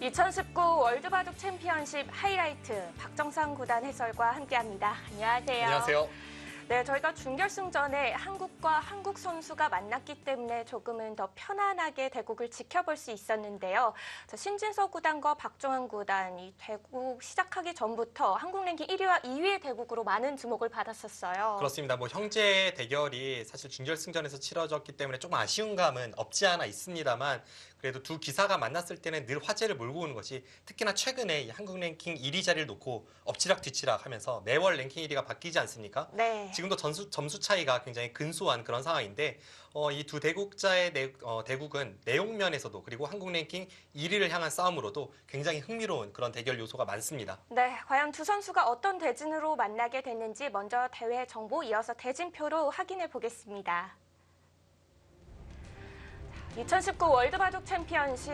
2019 월드바둑 챔피언십 하이라이트 박정상 구단 해설과 함께합니다. 안녕하세요. 안녕하세요. 네, 저희가 준결승전에 한국과 한국 선수가 만났기 때문에 조금은 더 편안하게 대국을 지켜볼 수 있었는데요. 신진서 구단과 박정환 구단, 이 대국 시작하기 전부터 한국 랭킹 1위와 2위의 대국으로 많은 주목을 받았었어요. 그렇습니다. 형제 대결이 사실 준결승전에서 치러졌기 때문에 조금 아쉬운 감은 없지 않아 있습니다만 그래도 두 기사가 만났을 때는 늘 화제를 몰고 오는 것이 특히나 최근에 이 한국 랭킹 1위 자리를 놓고 엎치락 뒤치락 하면서 매월 랭킹 1위가 바뀌지 않습니까? 네. 지금도 점수 차이가 굉장히 근소한 그런 상황인데 이 두 대국자의 대국은 내용 면에서도 그리고 한국 랭킹 1위를 향한 싸움으로도 굉장히 흥미로운 그런 대결 요소가 많습니다. 네, 과연 두 선수가 어떤 대진으로 만나게 됐는지 먼저 대회 정보 이어서 대진표로 확인해 보겠습니다. 2019 월드바둑 챔피언십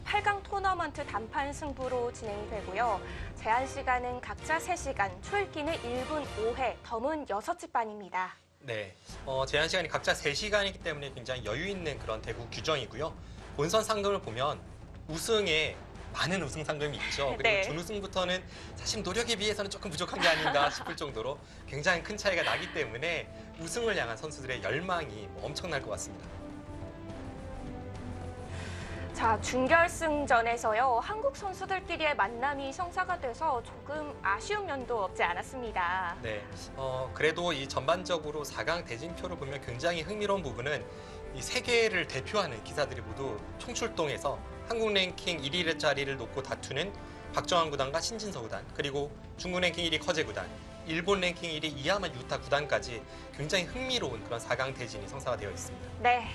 8강 토너먼트 단판 승부로 진행이 되고요. 제한 시간은 각자 3시간, 초읽기는 1분 5회, 덤은 6집반입니다. 네, 제한 시간이 각자 3시간이기 때문에 굉장히 여유 있는 그런 대국 규정이고요. 본선 상금을 보면 우승에 많은 우승 상금이 있죠. 그리고 네. 준우승부터는 사실 노력에 비해서는 조금 부족한 게 아닌가 싶을 정도로 굉장히 큰 차이가 나기 때문에 우승을 향한 선수들의 열망이 엄청날 것 같습니다. 자, 준결승전에서요. 한국 선수들끼리의 만남이 성사가 돼서 조금 아쉬운 면도 없지 않았습니다. 네, 그래도 이 전반적으로 4강 대진표를 보면 굉장히 흥미로운 부분은 이 세계를 대표하는 기사들이 모두 총출동해서 한국 랭킹 1위 자리를 놓고 다투는 박정환 구단과 신진서 구단, 그리고 중국 랭킹 1위 커제 구단, 일본 랭킹 1위 이하마 유타 구단까지 굉장히 흥미로운 그런 4강 대진이 성사가 되어 있습니다. 네.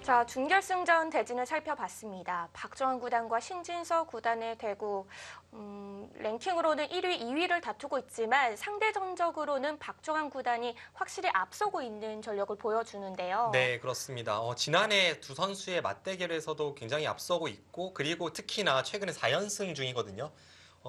자, 준결승전 대진을 살펴봤습니다. 박정환 구단과 신진서 구단의 대국, 랭킹으로는 1위, 2위를 다투고 있지만 상대전적으로는 박정환 구단이 확실히 앞서고 있는 전력을 보여주는데요. 네, 그렇습니다. 지난해 두 선수의 맞대결에서도 굉장히 앞서고 있고 그리고 특히나 최근에 4연승 중이거든요.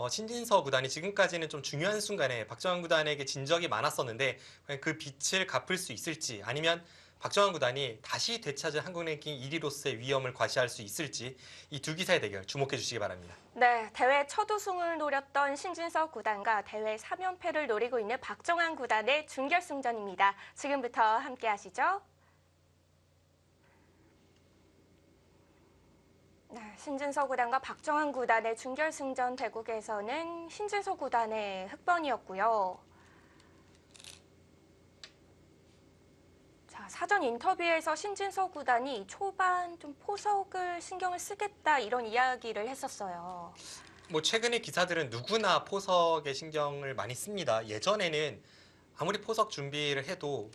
신진서 구단이 지금까지는 좀 중요한 순간에 박정환 구단에게 진 적이 많았었는데 그 빚을 갚을 수 있을지 아니면 박정환 구단이 다시 되찾은 한국 랭킹 1위로서의 위험을 과시할 수 있을지 이 두 기사의 대결 주목해 주시기 바랍니다. 네, 대회 첫 우승을 노렸던 신진서 구단과 대회 3연패를 노리고 있는 박정환 구단의 준결승전입니다. 지금부터 함께 하시죠. 네, 신진서 구단과 박정환 구단의 준결승전 대국에서는 신진서 구단의 흑번이었고요. 자, 사전 인터뷰에서 신진서 구단이 초반 좀 포석을 신경을 쓰겠다 이런 이야기를 했었어요. 최근의 기사들은 누구나 포석에 신경을 많이 씁니다. 예전에는 아무리 포석 준비를 해도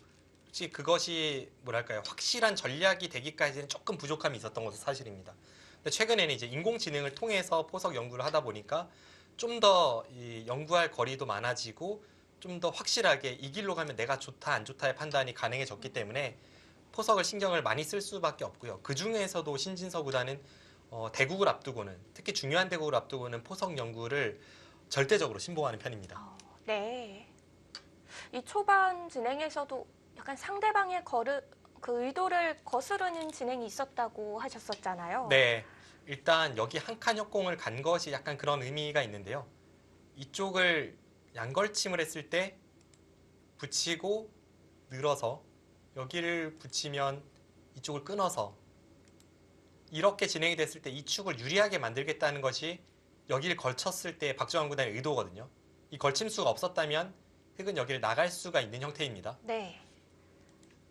혹시 그것이 확실한 전략이 되기까지는 조금 부족함이 있었던 것도 사실입니다. 근데 최근에는 이제 인공지능을 통해서 포석 연구를 하다 보니까 좀 더 연구할 거리도 많아지고 좀 더 확실하게 이 길로 가면 내가 좋다 안 좋다의 판단이 가능해졌기 때문에 포석을 신경을 많이 쓸 수밖에 없고요. 그 중에서도 신진서 구단은 대국을 앞두고는 특히 중요한 대국을 앞두고는 포석 연구를 절대적으로 신봉하는 편입니다. 네. 이 초반 진행에서도 약간 상대방의 그 의도를 거스르는 진행이 있었다고 하셨었잖아요. 네. 일단 여기 한 칸 협공을 간 것이 약간 그런 의미가 있는데요. 이쪽을 양걸침을 했을 때 붙이고 늘어서 여기를 붙이면 이쪽을 끊어서 이렇게 진행이 됐을 때 이 축을 유리하게 만들겠다는 것이 여기를 걸쳤을 때 박정환 구단의 의도거든요. 이 걸침수가 없었다면 흑은 여기를 나갈 수가 있는 형태입니다. 네.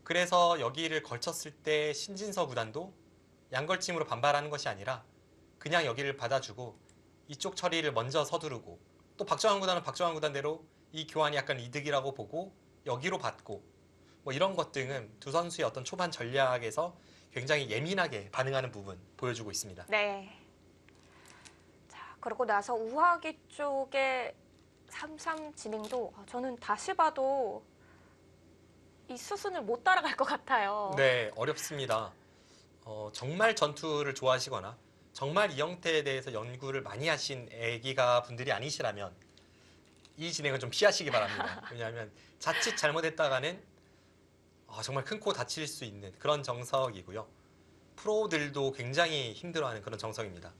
그래서 여기를 걸쳤을 때 신진서 구단도 양걸침으로 반발하는 것이 아니라 그냥 여기를 받아주고 이쪽 처리를 먼저 서두르고 또 박정환 구단은 박정환 구단대로 이 교환이 약간 이득이라고 보고 여기로 받고 이런 것 등은 두 선수의 어떤 초반 전략에서 굉장히 예민하게 반응하는 부분 보여주고 있습니다. 네. 자, 그러고 나서 우하기 쪽의 3-3 진행도 저는 다시 봐도 이 수순을 못 따라갈 것 같아요. 네, 어렵습니다. 정말 전투를 좋아하시거나 정말 이 형태에 대해서 연구를 많이 하신 애기가 분들이 아니시라면 이 진행은 좀 피하시기 바랍니다. 왜냐하면 자칫 잘못했다가는 정말 큰 코 다칠 수 있는 그런 정석이고요. 프로들도 굉장히 힘들어하는 그런 정석입니다.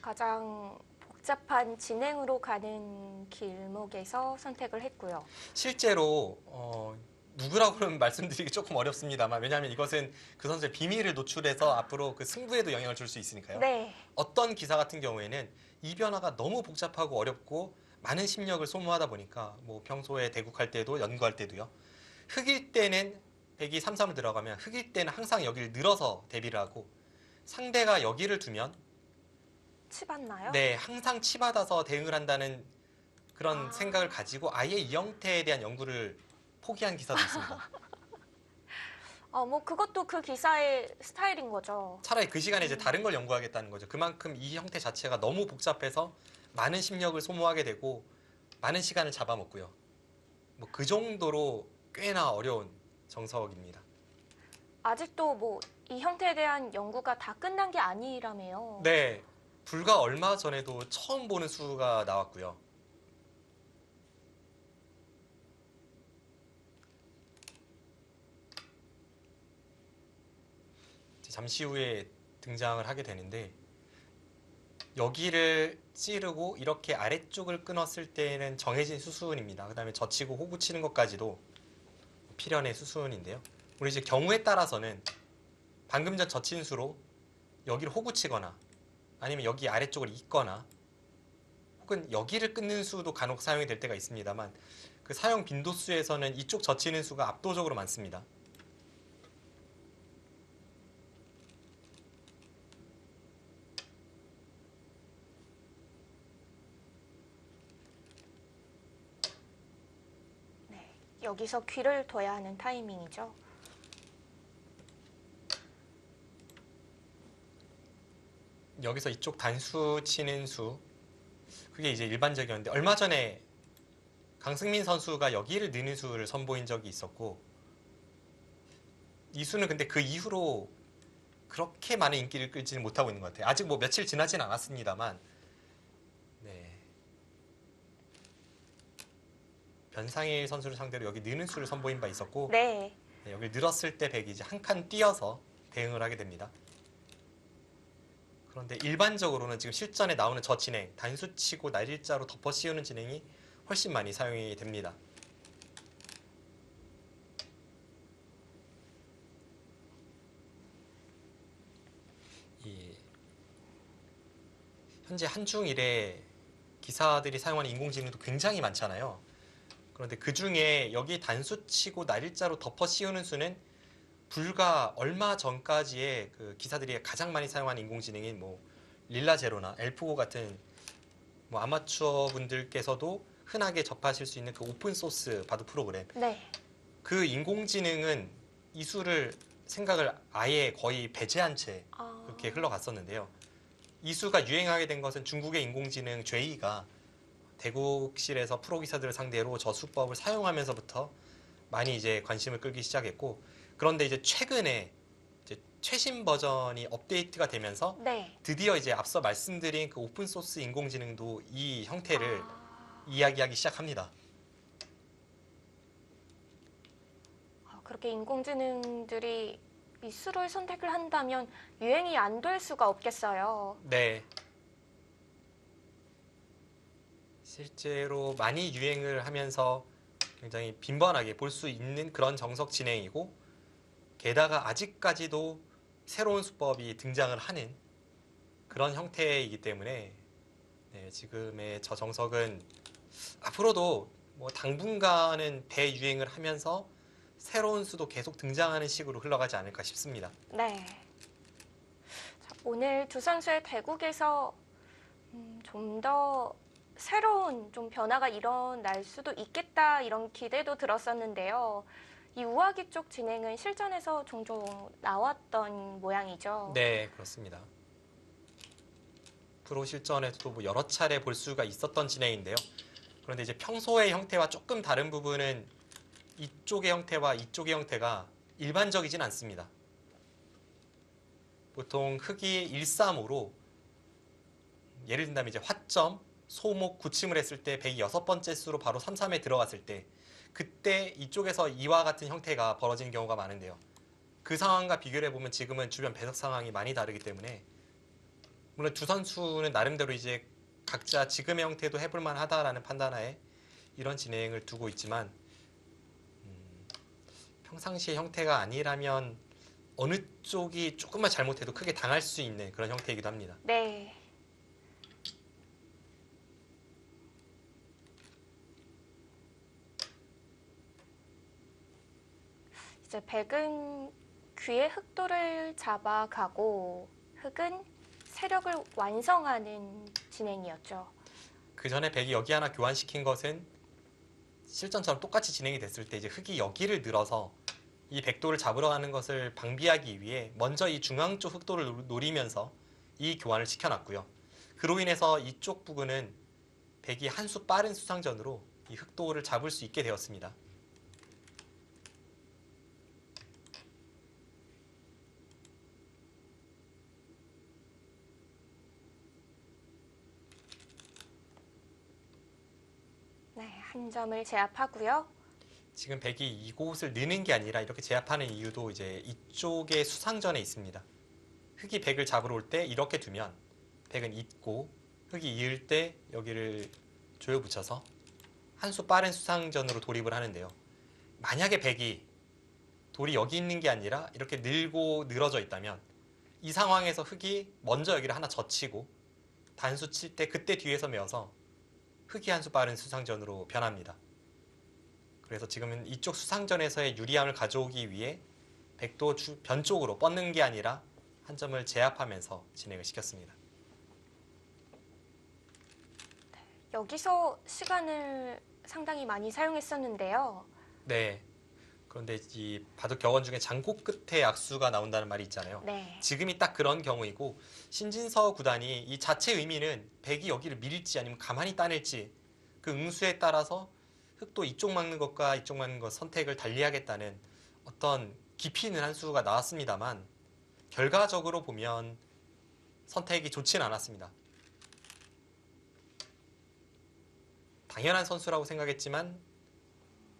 가장 복잡한 진행으로 가는 길목에서 선택을 했고요. 실제로 누구라고는 말씀드리기 조금 어렵습니다만 왜냐하면 이것은 그 선수의 비밀을 노출해서 앞으로 그 승부에도 영향을 줄 수 있으니까요. 네. 어떤 기사 같은 경우에는 이 변화가 너무 복잡하고 어렵고 많은 심력을 소모하다 보니까 뭐 평소에 대국할 때도 연구할 때도요. 흑일 때는 백이 3-3을 들어가면 흑일 때는 항상 여기를 늘어서 대비를 하고 상대가 여기를 두면 치받나요? 네, 항상 치받아서 대응을 한다는 그런 생각을 가지고 아예 이 형태에 대한 연구를 포기한 기사도 있습니다. 뭐 그것도 그 기사의 스타일인 거죠. 차라리 그 시간에 이제 다른 걸 연구하겠다는 거죠. 그만큼 이 형태 자체가 너무 복잡해서 많은 심력을 소모하게 되고 많은 시간을 잡아먹고요. 뭐 그 정도로 꽤나 어려운 정석입니다. 아직도 뭐 이 형태에 대한 연구가 다 끝난 게 아니라며요. 네, 불과 얼마 전에도 처음 보는 수가 나왔고요. 잠시 후에 등장을 하게 되는데 여기를 찌르고 이렇게 아래쪽을 끊었을 때는 정해진 수순입니다. 그 다음에 젖히고 호구 치는 것까지도 필연의 수순인데요. 우리 이제 경우에 따라서는 방금 전 젖힌 수로 여기를 호구 치거나 아니면 여기 아래쪽을 잇거나 혹은 여기를 끊는 수도 간혹 사용이 될 때가 있습니다만 그 사용 빈도수에서는 이쪽 젖히는 수가 압도적으로 많습니다. 네, 여기서 귀를 둬야 하는 타이밍이죠. 여기서 이쪽 단수 치는 수 그게 이제 일반적이었는데 얼마 전에 강승민 선수가 여기를 느는 수를 선보인 적이 있었고 이 수는 근데 그 이후로 그렇게 많은 인기를 끌지는 못하고 있는 것 같아요. 아직 뭐 며칠 지나진 않았습니다만 네. 변상일 선수를 상대로 여기 느는 수를 선보인 바 있었고 네. 네, 여기 늘었을 때 백이 이제 한 칸 띄어서 대응을 하게 됩니다. 그런데 일반적으로는 지금 실전에 나오는 저 진행, 단수 치고 날일자로 덮어 씌우는 진행이 훨씬 많이 사용이 됩니다. 현재 한중일에 기사들이 사용하는 인공지능도 굉장히 많잖아요. 그런데 그 중에 여기 단수 치고 날일자로 덮어 씌우는 수는 불과 얼마 전까지의 그 기사들이 가장 많이 사용하는 인공지능인 뭐 릴라제로나 엘프고 같은 뭐 아마추어 분들께서도 흔하게 접하실 수 있는 그 오픈 소스 바둑 프로그램. 네. 그 인공지능은 이 수를 생각을 아예 거의 배제한 채 그렇게 흘러갔었는데요. 이 수가 유행하게 된 것은 중국의 인공지능 죄이가 대국실에서 프로 기사들을 상대로 저 수법을 사용하면서부터 많이 이제 관심을 끌기 시작했고 그런데 이제 최근에 이제 최신 버전이 업데이트가 되면서 네. 드디어 이제 앞서 말씀드린 그 오픈 소스 인공지능도 이 형태를 이야기하기 시작합니다. 그렇게 인공지능들이 이 수를 선택을 한다면 유행이 안 될 수가 없겠어요. 네. 실제로 많이 유행을 하면서 굉장히 빈번하게 볼 수 있는 그런 정석 진행이고 게다가 아직까지도 새로운 수법이 등장을 하는 그런 형태이기 때문에 네, 지금의 저 정석은 앞으로도 뭐 당분간은 대유행을 하면서 새로운 수도 계속 등장하는 식으로 흘러가지 않을까 싶습니다. 네. 자, 오늘 두 선수의 대국에서 좀 더 새로운 좀 변화가 일어날 수도 있겠다 이런 기대도 들었었는데요. 이 우아기 쪽 진행은 실전에서 종종 나왔던 모양이죠. 네, 그렇습니다. 프로 실전에서도 뭐 여러 차례 볼 수가 있었던 진행인데요. 그런데 이제 평소의 형태와 조금 다른 부분은 이쪽의 형태와 이쪽의 형태가 일반적이진 않습니다. 보통 흑이 1-3-5로 예를 든다면 이제 화점, 소목, 구침을 했을 때 백이 6번째 수로 바로 3-3에 들어갔을 때 그때 이쪽에서 이와 같은 형태가 벌어지는 경우가 많은데요. 그 상황과 비교를 해보면 지금은 주변 배석 상황이 많이 다르기 때문에 물론 두 선수는 나름대로 이제 각자 지금의 형태도 해볼 만하다라는 판단하에 이런 진행을 두고 있지만 평상시의 형태가 아니라면 어느 쪽이 조금만 잘못해도 크게 당할 수 있는 그런 형태이기도 합니다. 네. 이제 백은 귀의 흑도를 잡아가고 흑은 세력을 완성하는 진행이었죠. 그 전에 백이 여기 하나 교환시킨 것은 실전처럼 똑같이 진행이 됐을 때 이제 흑이 여기를 늘어서 이 백도를 잡으러 가는 것을 방비하기 위해 먼저 이 중앙 쪽 흑도를 노리면서 이 교환을 시켜놨고요. 그로 인해서 이쪽 부근은 백이 한 수 빠른 수상전으로 이 흑도를 잡을 수 있게 되었습니다. 네, 한 점을 제압하고요. 지금 백이 이곳을 느는 게 아니라 이렇게 제압하는 이유도 이제 이쪽에 수상전에 있습니다. 흑이 백을 잡으러 올 때 이렇게 두면 백은 잇고 흑이 이을 때 여기를 조여 붙여서 한 수 빠른 수상전으로 돌입을 하는데요. 만약에 백이 돌이 여기 있는 게 아니라 이렇게 늘고 늘어져 있다면 이 상황에서 흑이 먼저 여기를 하나 젖히고 단수 칠 때 그때 뒤에서 메어서 흑이 한 수 빠른 수상전으로 변합니다. 그래서 지금은 이쪽 수상전에서의 유리함을 가져오기 위해 백도 변 쪽으로 뻗는 게 아니라 한 점을 제압하면서 진행을 시켰습니다. 여기서 시간을 상당히 많이 사용했었는데요. 네. 그런데 이 바둑 격언 중에 장고 끝에 악수가 나온다는 말이 있잖아요. 네. 지금이 딱 그런 경우이고 신진서 구단이 이 자체 의미는 백이 여기를 밀지 아니면 가만히 따낼지 그 응수에 따라서 흑도 이쪽 막는 것과 이쪽 막는 것 선택을 달리하겠다는 어떤 깊이 있는 한 수가 나왔습니다만 결과적으로 보면 선택이 좋지는 않았습니다. 당연한 선수라고 생각했지만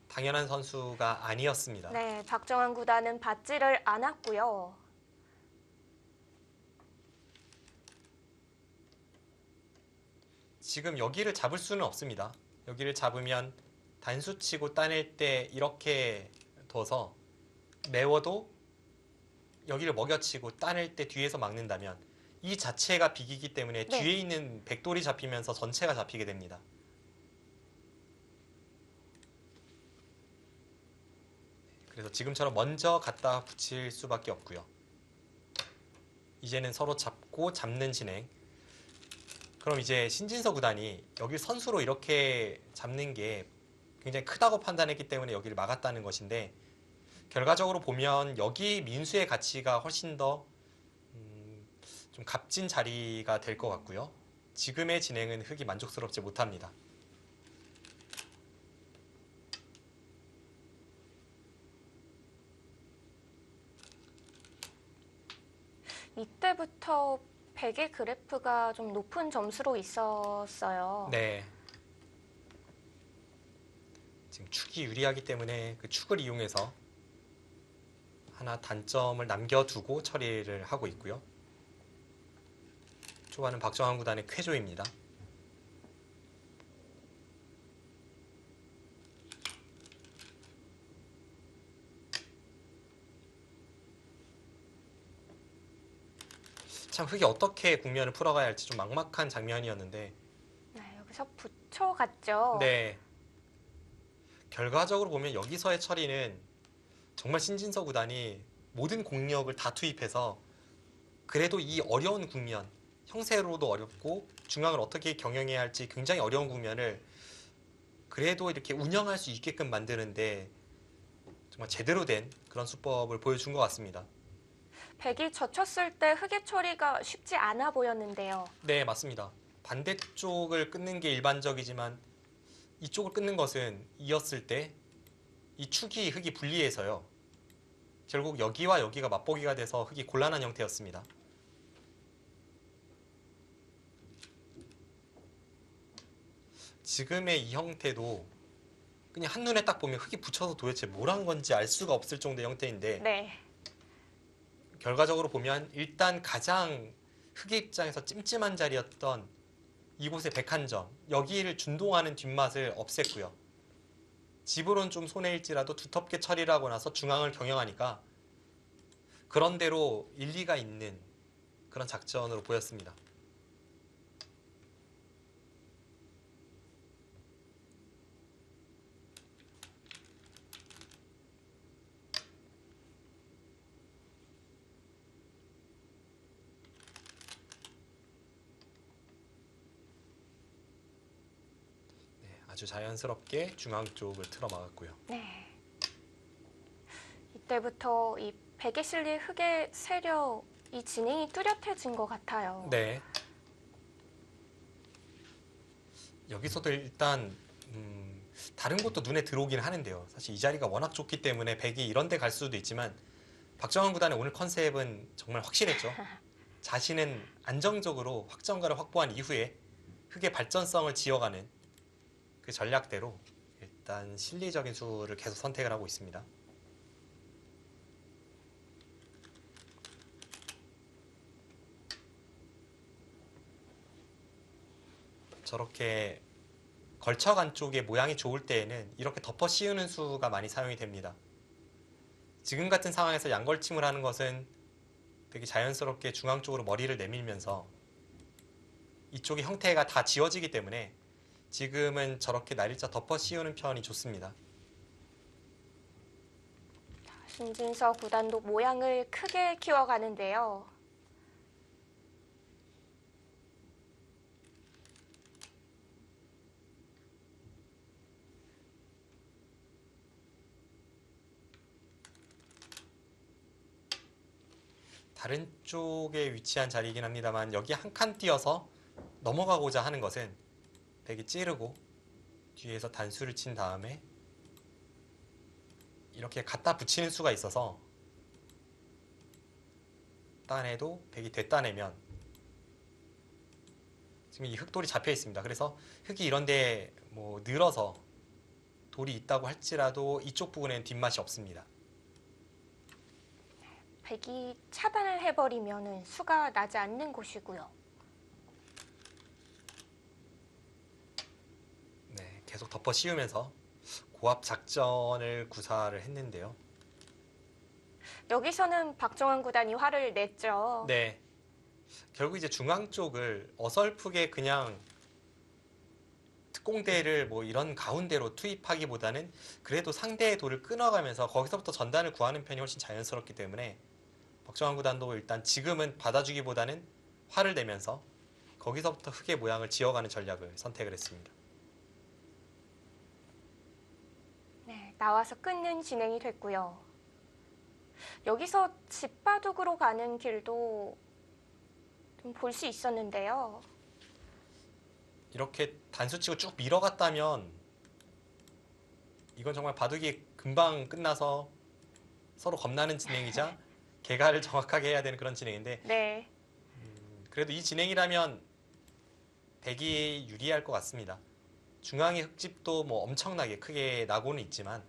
당연한 선수가 아니었습니다. 네, 박정환 구단은 받지를 않았고요. 지금 여기를 잡을 수는 없습니다. 여기를 잡으면 단수 치고 따낼 때 이렇게 둬서 메워도 여기를 먹여치고 따낼 때 뒤에서 막는다면 이 자체가 비기기 때문에 네. 뒤에 있는 백돌이 잡히면서 전체가 잡히게 됩니다. 그래서 지금처럼 먼저 갖다 붙일 수밖에 없고요. 이제는 서로 잡고 잡는 진행. 그럼 이제 신진서 구단이 여길 선수로 이렇게 잡는 게 굉장히 크다고 판단했기 때문에 여기를 막았다는 것인데 결과적으로 보면 여기 민수의 가치가 훨씬 더 좀 값진 자리가 될 것 같고요. 지금의 진행은 흑이 만족스럽지 못합니다. 이때부터 백의 그래프가 좀 높은 점수로 있었어요. 네. 지금 축이 유리하기 때문에 그 축을 이용해서 하나 단점을 남겨두고 처리를 하고 있고요. 초반은 박정환 구단의 쾌조입니다. 참 흑이 어떻게 국면을 풀어가야 할지 좀 막막한 장면이었는데 네, 여기서 붙여갔죠. 네. 결과적으로 보면 여기서의 처리는 정말 신진서 구단이 모든 공력을 다 투입해서 그래도 이 어려운 국면, 형세로도 어렵고 중앙을 어떻게 경영해야 할지 굉장히 어려운 국면을 그래도 이렇게 운영할 수 있게끔 만드는데 정말 제대로 된 그런 수법을 보여준 것 같습니다. 백이 젖혔을 때 흑의 처리가 쉽지 않아 보였는데요. 네, 맞습니다. 반대쪽을 끊는 게 일반적이지만 이쪽을 끊는 것은 이었을 때 이 축이 흑이 불리해서요. 결국 여기와 여기가 맞보기가 돼서 흑이 곤란한 형태였습니다. 지금의 이 형태도 그냥 한눈에 딱 보면 흙이 붙여서 도대체 뭘 한 건지 알 수가 없을 정도의 형태인데 네. 결과적으로 보면 일단 가장 흙의 입장에서 찜찜한 자리였던 이곳의 백한점, 여기를 준동하는 뒷맛을 없앴고요. 집으로는 좀 손해일지라도 두텁게 처리를 하고 나서 중앙을 경영하니까 그런대로 일리가 있는 그런 작전으로 보였습니다. 아주 자연스럽게 중앙 쪽을 틀어 막았고요. 네. 이때부터 이 백에 실릴 흙의 세력, 이 진행이 뚜렷해진 것 같아요. 네. 여기서도 일단 다른 곳도 눈에 들어오긴 하는데요. 사실 이 자리가 워낙 좋기 때문에 백이 이런 데 갈 수도 있지만 박정환 구단의 오늘 컨셉은 정말 확실했죠. 자신은 안정적으로 확정가를 확보한 이후에 흙의 발전성을 지어가는 그 전략대로 일단 실리적인 수를 계속 선택을 하고 있습니다. 저렇게 걸쳐간 쪽의 모양이 좋을 때에는 이렇게 덮어 씌우는 수가 많이 사용이 됩니다. 지금 같은 상황에서 양걸침을 하는 것은 되게 자연스럽게 중앙 쪽으로 머리를 내밀면서 이쪽의 형태가 다 지워지기 때문에 지금은 저렇게 날일자 덮어 씌우는 편이 좋습니다. 신진서 구단도 모양을 크게 키워가는데요. 다른 쪽에 위치한 자리이긴 합니다만 여기 한 칸 띄어서 넘어가고자 하는 것은 백이 찌르고 뒤에서 단수를 친 다음에 이렇게 갖다 붙이는 수가 있어서 따내도 백이 됐다내면 지금 이 흙돌이 잡혀 있습니다. 그래서 흙이 이런데 뭐 늘어서 돌이 있다고 할지라도 이쪽 부분에는 뒷맛이 없습니다. 백이 차단을 해버리면 수가 나지 않는 곳이고요. 네, 계속 덮어 씌우면서 고압 작전을 구사를 했는데요. 여기서는 박정환 구단이 화를 냈죠. 네, 결국 이제 중앙 쪽을 어설프게 그냥 특공대를 뭐 이런 가운데로 투입하기보다는 그래도 상대의 돌을 끊어가면서 거기서부터 전단을 구하는 편이 훨씬 자연스럽기 때문에 박정환 구단도 일단 지금은 받아주기보다는 화를 내면서 거기서부터 흙의 모양을 지어가는 전략을 선택을 했습니다. 네, 나와서 끊는 진행이 됐고요. 여기서 집바둑으로 가는 길도 좀 볼 수 있었는데요. 이렇게 단수치고 쭉 밀어갔다면 이건 정말 바둑이 금방 끝나서 서로 겁나는 진행이자 개가를 정확하게 해야 되는 그런 진행인데 네, 그래도 이 진행이라면 백이 유리할 것 같습니다. 중앙의 흙집도 뭐 엄청나게 크게 나고는 있지만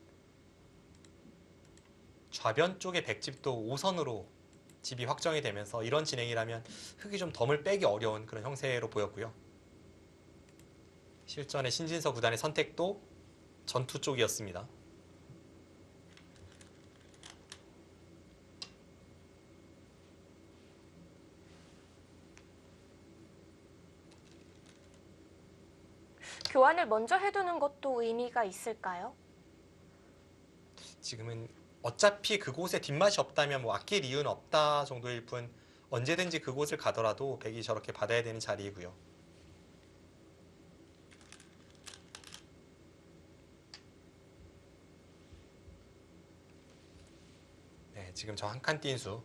좌변 쪽의 백집도 5선으로 집이 확정이 되면서 이런 진행이라면 흙이 좀 덤을 빼기 어려운 그런 형세로 보였고요. 실전의 신진서 구단의 선택도 전투 쪽이었습니다. 교환을 먼저 해두는 것도 의미가 있을까요? 지금은 어차피 그곳에 뒷맛이 없다면 뭐 아낄 이유는 없다 정도일 뿐 언제든지 그곳을 가더라도 백이 저렇게 받아야 되는 자리이고요. 네, 지금 저 한 칸 뛴 수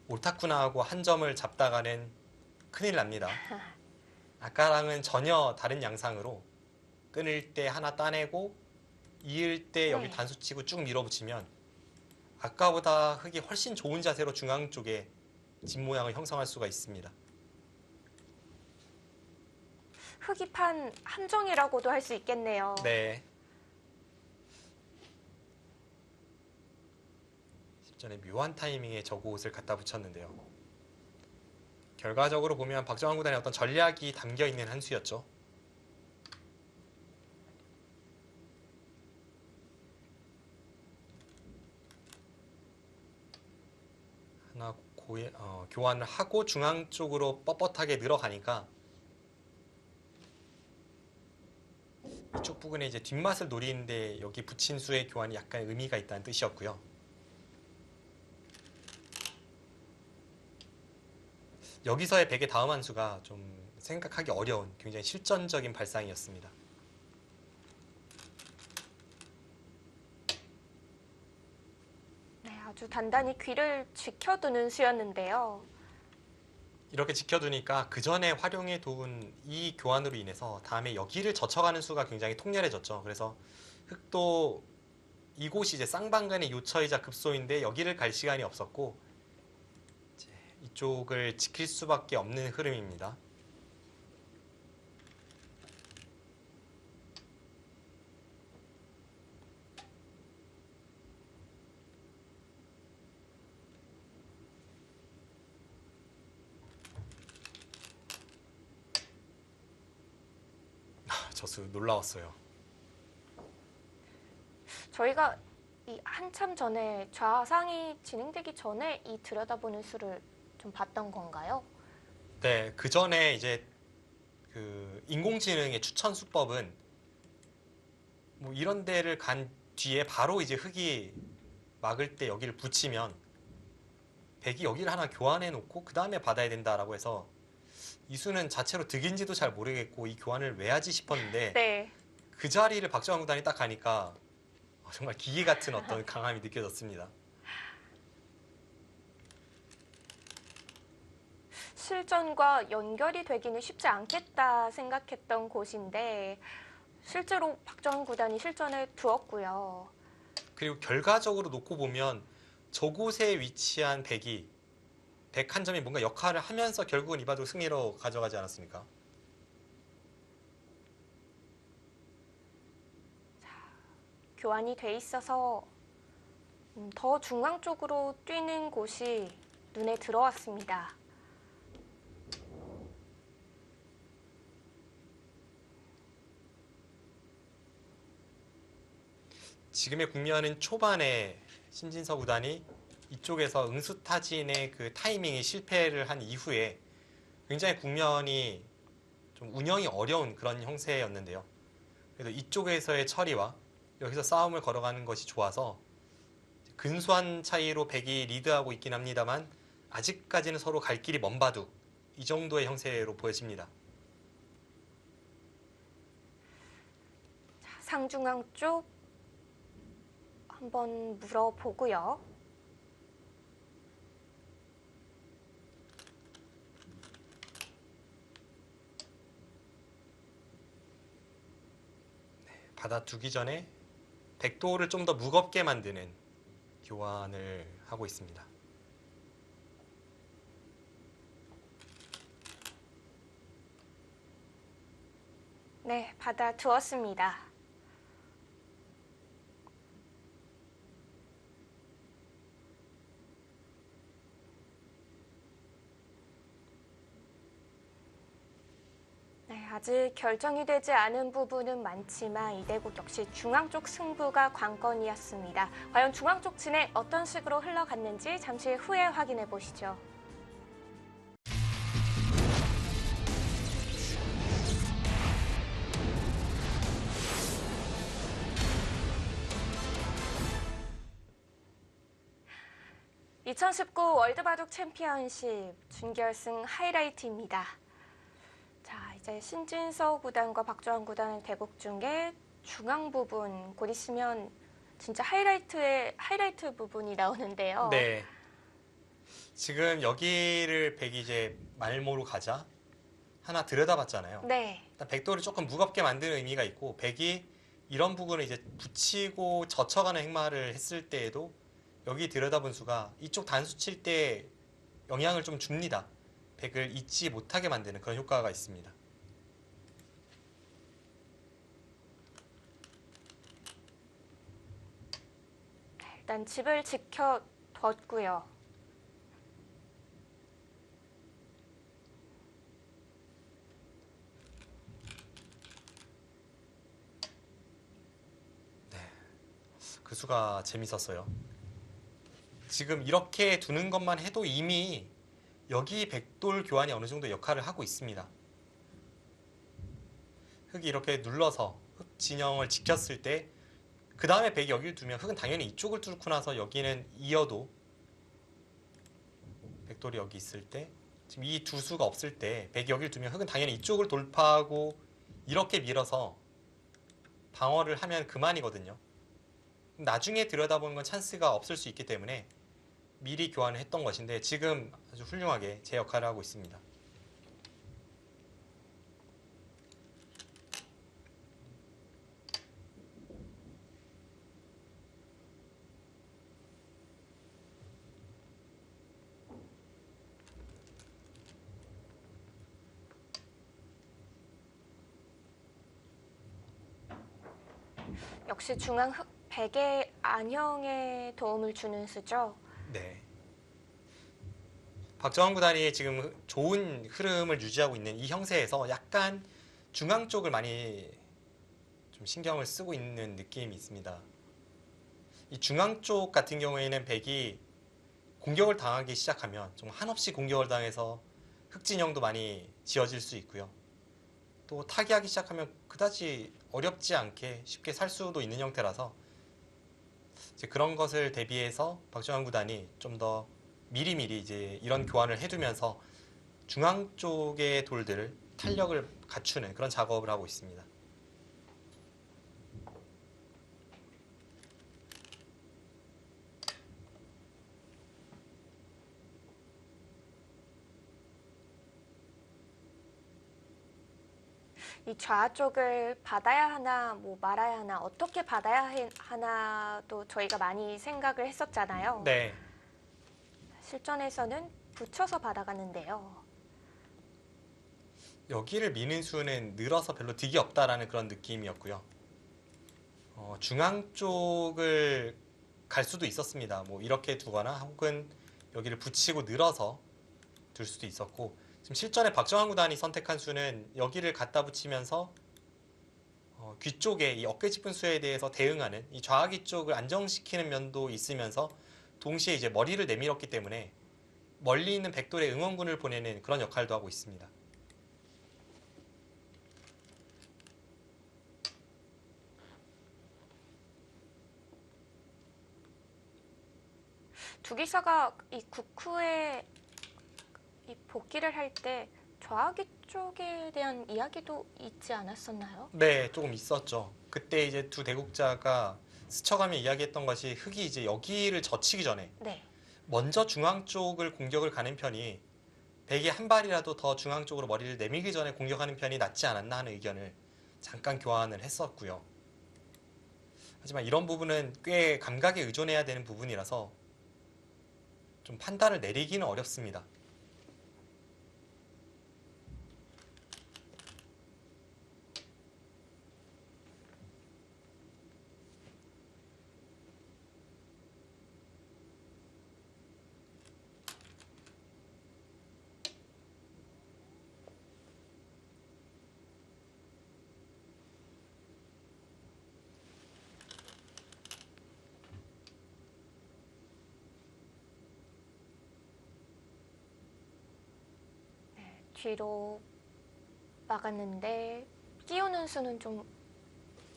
옳다구나 하고 한 점을 잡다가는 큰일 납니다. 아까랑은 전혀 다른 양상으로 끊을 때 하나 따내고 이을 때 여기 네. 단수치고 쭉 밀어붙이면 아까보다 흙이 훨씬 좋은 자세로 중앙 쪽에 집 모양을 형성할 수가 있습니다. 흑입한 함정이라고도 할 수 있겠네요. 네, 전에 묘한 타이밍에 저 곳을 갖다 붙였는데요. 결과적으로 보면 박정환 구단의 어떤 전략이 담겨 있는 한 수였죠. 하나 교환을 하고 중앙 쪽으로 뻣뻣하게 늘어가니까 이쪽 부분에 이제 뒷맛을 노리는데 여기 붙인 수의 교환이 약간 의미가 있다는 뜻이었고요. 여기서의 백의 다음 한 수가 좀 생각하기 어려운 굉장히 실전적인 발상이었습니다. 네, 아주 단단히 귀를 지켜두는 수였는데요. 이렇게 지켜두니까 그 전에 활용해 둔 이 교환으로 인해서 다음에 여기를 젖혀가는 수가 굉장히 통렬해졌죠. 그래서 흑도 이곳이 이제 쌍방간의 요처이자 급소인데 여기를 갈 시간이 없었고 이제 이쪽을 지킬 수밖에 없는 흐름입니다. 저수 놀라웠어요. 저희가 이 한참 전에 좌상이 진행되기 전에 이 들여다보는 수를 좀 봤던 건가요? 네, 그 전에 이제 그 인공지능의 추천 수법은 뭐 이런 데를 간 뒤에 바로 이제 흙이 막을 때 여기를 붙이면 백이 여기를 하나 교환해 놓고 그 다음에 받아야 된다라고 해서 이 수는 자체로 득인지도 잘 모르겠고 이 교환을 왜 하지 싶었는데 네. 그 자리를 박정환 구단이 딱 가니까 정말 기계 같은 어떤 강함이 느껴졌습니다. 실전과 연결이 되기는 쉽지 않겠다 생각했던 곳인데 실제로 박정환 구단이 실전에 두었고요. 그리고 결과적으로 놓고 보면 저곳에 위치한 백이 백 한 점이 뭔가 역할을 하면서 결국은 이바도 승리로 가져가지 않았습니까? 교환이 돼 있어서 더 중앙 쪽으로 뛰는 곳이 눈에 들어왔습니다. 지금의 국면은 초반에 신진서 구단이 이쪽에서 응수타진의 그 타이밍이 실패를 한 이후에 굉장히 국면이 좀 운영이 어려운 그런 형세였는데요. 그래서 이쪽에서의 처리와 여기서 싸움을 걸어가는 것이 좋아서 근소한 차이로 백이 리드하고 있긴 합니다만 아직까지는 서로 갈 길이 먼 바둑 이 정도의 형세로 보여집니다. 상중앙 쪽 한번 물어보고요. 받아두기 전에 백도를 좀 더 무겁게 만드는 교환을 하고 있습니다. 네, 받아두었습니다. 네, 아직 결정이 되지 않은 부분은 많지만 이 대국 역시 중앙 쪽 승부가 관건이었습니다. 과연 중앙 쪽 진행 어떤 식으로 흘러갔는지 잠시 후에 확인해 보시죠. (2019) 월드바둑 챔피언십 준결승 하이라이트입니다. 자, 이제 신진서 구단과 박정환 구단 대국 중에 중앙 부분 곧 있으면 진짜 하이라이트 부분이 나오는데요. 네. 지금 여기를 백이 이제 말모로 가자 하나 들여다봤잖아요. 네. 일단 백도를 조금 무겁게 만드는 의미가 있고 백이 이런 부분을 이제 붙이고 젖혀가는 행마를 했을 때에도 여기 들여다본 수가 이쪽 단수 칠 때 영향을 좀 줍니다. 백을 잊지 못하게 만드는 그런 효과가 있습니다. 일단 집을 지켜 벗고요. 그 수가 재밌었어요. 지금 이렇게 두는 것만 해도 이미 여기 백돌 교환이 어느 정도 역할을 하고 있습니다. 흑이 이렇게 눌러서 흑 진영을 지켰을 때 그 다음에 백이 여기를 두면 흑은 당연히 이쪽을 뚫고 나서 여기는 이어도 백돌이 여기 있을 때 지금 이 두 수가 없을 때 백이 여기를 두면 흑은 당연히 이쪽을 돌파하고 이렇게 밀어서 방어를 하면 그만이거든요. 나중에 들여다보는 건 찬스가 없을 수 있기 때문에 미리 교환을 했던 것인데 지금 아주 훌륭하게 제 역할을 하고 있습니다. 역시 중앙 흑 백의 안형에 도움을 주는 수죠. 네. 박정환 구단이 지금 좋은 흐름을 유지하고 있는 이 형세에서 약간 중앙 쪽을 많이 좀 신경을 쓰고 있는 느낌이 있습니다. 이 중앙 쪽 같은 경우에는 백이 공격을 당하기 시작하면 좀 한없이 공격을 당해서 흑진영도 많이 지어질 수 있고요. 또 타기하기 시작하면 그다지 어렵지 않게 쉽게 살 수도 있는 형태라서 이제 그런 것을 대비해서 박정환 구단이 좀 더 미리미리 이제 이런 교환을 해두면서 중앙 쪽의 돌들을 탄력을 갖추는 그런 작업을 하고 있습니다. 이 좌 쪽을 받아야 하나, 뭐 말아야 하나, 어떻게 받아야 하나도 저희가 많이 생각을 했었잖아요. 네. 실전에서는 붙여서 받아가는데요. 여기를 미는 수는 늘어서 별로 득이 없다라는 그런 느낌이었고요. 중앙 쪽을 갈 수도 있었습니다. 뭐 이렇게 두거나 혹은 여기를 붙이고 늘어서 둘 수도 있었고 지금 실전에 박정환 구단이 선택한 수는 여기를 갖다 붙이면서 귀 쪽에 이 어깨 짚은 수에 대해서 대응하는 이 좌하기 쪽을 안정시키는 면도 있으면서 동시에 이제 머리를 내밀었기 때문에 멀리 있는 백돌의 응원군을 보내는 그런 역할도 하고 있습니다. 두기사가 이 국후에 이 복귀를 할 때 좌하기 쪽에 대한 이야기도 있지 않았었나요? 네, 조금 있었죠. 그때 이제 두 대국자가 스쳐가며 이야기했던 것이 흑이 이제 여기를 젖히기 전에 네. 먼저 중앙 쪽을 공격을 가는 편이 백이 한 발이라도 더 중앙 쪽으로 머리를 내밀기 전에 공격하는 편이 낫지 않았나 하는 의견을 잠깐 교환을 했었고요. 하지만 이런 부분은 꽤 감각에 의존해야 되는 부분이라서 좀 판단을 내리기는 어렵습니다. 뒤로 막았는데 끼우는 수는 좀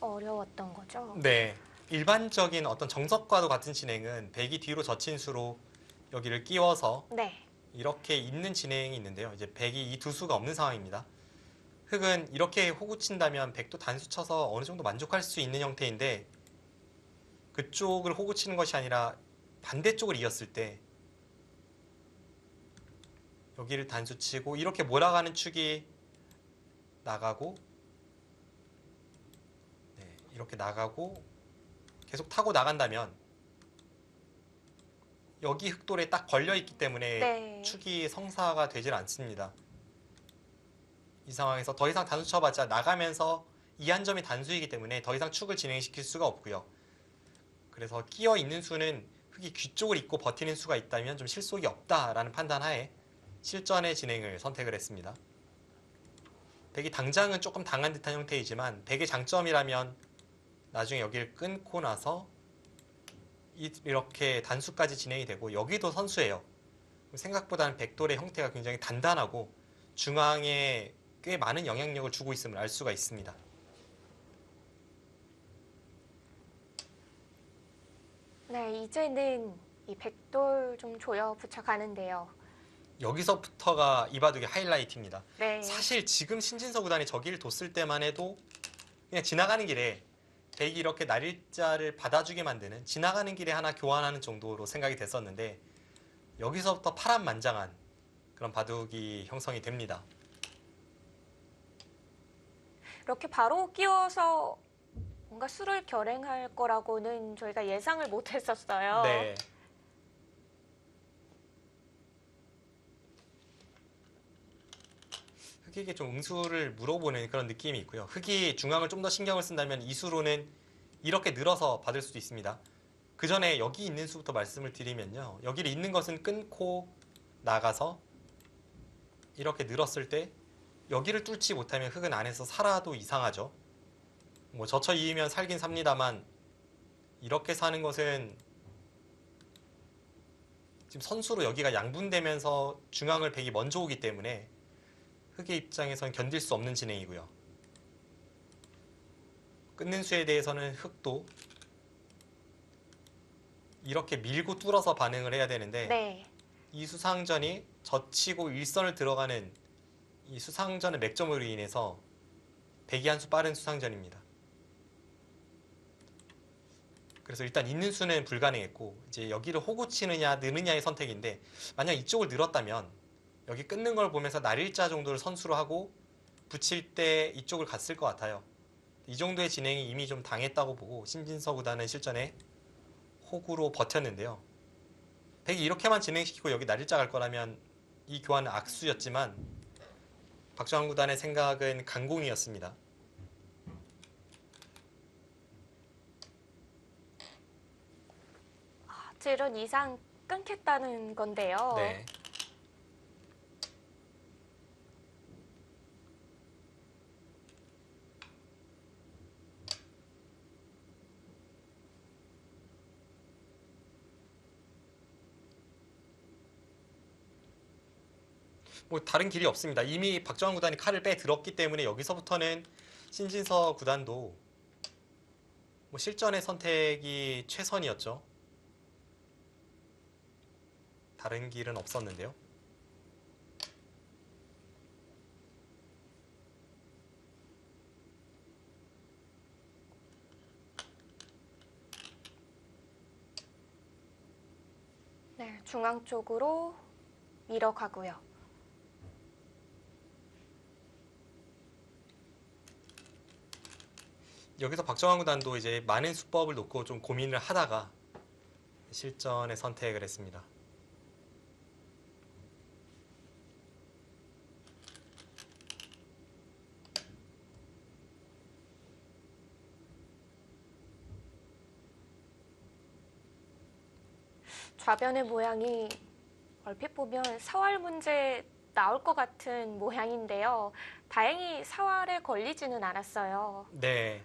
어려웠던 거죠. 네, 일반적인 어떤 정석과도 같은 진행은 백이 뒤로 젖힌 수로 여기를 끼워서 네. 이렇게 있는 진행이 있는데요. 이제 백이 이 두 수가 없는 상황입니다. 흑은 이렇게 호구 친다면 백도 단수 쳐서 어느 정도 만족할 수 있는 형태인데 그쪽을 호구 치는 것이 아니라 반대쪽을 이었을 때 여기를 단수 치고 이렇게 몰아가는 축이 나가고 네, 이렇게 나가고 계속 타고 나간다면 여기 흑돌에 딱 걸려 있기 때문에 네. 축이 성사가 되질 않습니다. 이 상황에서 더 이상 단수 쳐봤자 나가면서 이 한 점이 단수이기 때문에 더 이상 축을 진행시킬 수가 없고요. 그래서 끼어 있는 수는 흑이 귀 쪽을 잇고 버티는 수가 있다면 좀 실속이 없다라는 판단하에 실전의 진행을 선택을 했습니다. 백이 당장은 조금 당한 듯한 형태이지만 백의 장점이라면 나중에 여기를 끊고 나서 이렇게 단수까지 진행이 되고 여기도 선수예요. 생각보다는 백돌의 형태가 굉장히 단단하고 중앙에 꽤 많은 영향력을 주고 있음을 알 수가 있습니다. 네, 이제는 이 백돌 좀 조여 붙여가는데요. 여기서부터가 이 바둑의 하이라이트입니다. 네. 사실 지금 신진서 구단이 저기를 뒀을 때만 해도 그냥 지나가는 길에 백이 이렇게 날일자를 받아주게 만드는 지나가는 길에 하나 교환하는 정도로 생각이 됐었는데 여기서부터 파란만장한 그런 바둑이 형성이 됩니다. 이렇게 바로 끼워서 뭔가 수를 결행할 거라고는 저희가 예상을 못 했었어요. 네. 흑에게 좀 응수를 물어보는 그런 느낌이 있고요. 흑이 중앙을 좀 더 신경을 쓴다면 이 수로는 이렇게 늘어서 받을 수도 있습니다. 그 전에 여기 있는 수부터 말씀을 드리면요. 여기를 있는 것은 끊고 나가서 이렇게 늘었을 때 여기를 뚫지 못하면 흑은 안에서 살아도 이상하죠. 뭐 젖혀 이으면 살긴 삽니다만 이렇게 사는 것은 지금 선수로 여기가 양분되면서 중앙을 백이 먼저 오기 때문에 흑의 입장에선 견딜 수 없는 진행이고요. 끊는 수에 대해서는 흑도 이렇게 밀고 뚫어서 반응을 해야 되는데 네. 이 수상전이 젖히고 일선을 들어가는 이 수상전의 맥점으로 인해서 백이 한 수 빠른 수상전입니다. 그래서 일단 있는 수는 불가능했고 이제 여기를 호구 치느냐 느느냐의 선택인데 만약 이쪽을 늘었다면 여기 끊는 걸 보면서 날일자 정도를 선수로 하고 붙일 때 이쪽을 갔을 것 같아요. 이 정도의 진행이 이미 좀 당했다고 보고 신진서 구단은 실전에 호구로 버텼는데요. 백이 이렇게만 진행시키고 여기 날일자 갈 거라면 이 교환은 악수였지만 박정환 구단의 생각은 강공이었습니다. 질은 이상 끊겠다는 건데요. 네. 뭐 다른 길이 없습니다. 이미 박정환 구단이 칼을 빼들었기 때문에 여기서부터는 신진서 구단도 뭐 실전의 선택이 최선이었죠. 다른 길은 없었는데요. 네, 중앙 쪽으로 밀어가고요. 여기서 박정환 구단도 이제 많은 수법을 놓고 좀 고민을 하다가 실전의 선택을 했습니다. 좌변의 모양이 얼핏 보면 사활 문제 나올 것 같은 모양인데요. 다행히 사활에 걸리지는 않았어요. 네.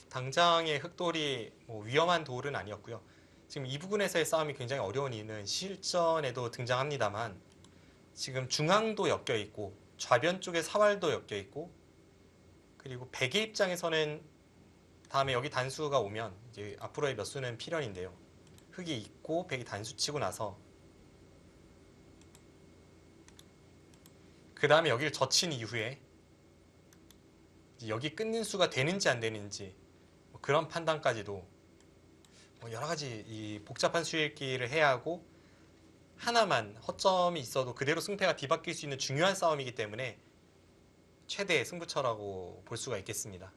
당장의 흑돌이 뭐 위험한 돌은 아니었고요. 지금 이 부분에서의 싸움이 굉장히 어려운 이유는 실전에도 등장합니다만 지금 중앙도 엮여 있고 좌변 쪽에 사활도 엮여 있고 그리고 백의 입장에서는 다음에 여기 단수가 오면 이제 앞으로의 몇 수는 필연인데요. 흑이 있고 백이 단수 치고 나서 그 다음에 여기를 젖힌 이후에 이제 여기 끊는 수가 되는지 안 되는지 뭐 그런 판단까지도 뭐 여러 가지 이 복잡한 수읽기를 해야 하고 하나만 허점이 있어도 그대로 승패가 뒤바뀔 수 있는 중요한 싸움이기 때문에 최대의 승부처라고 볼 수가 있겠습니다.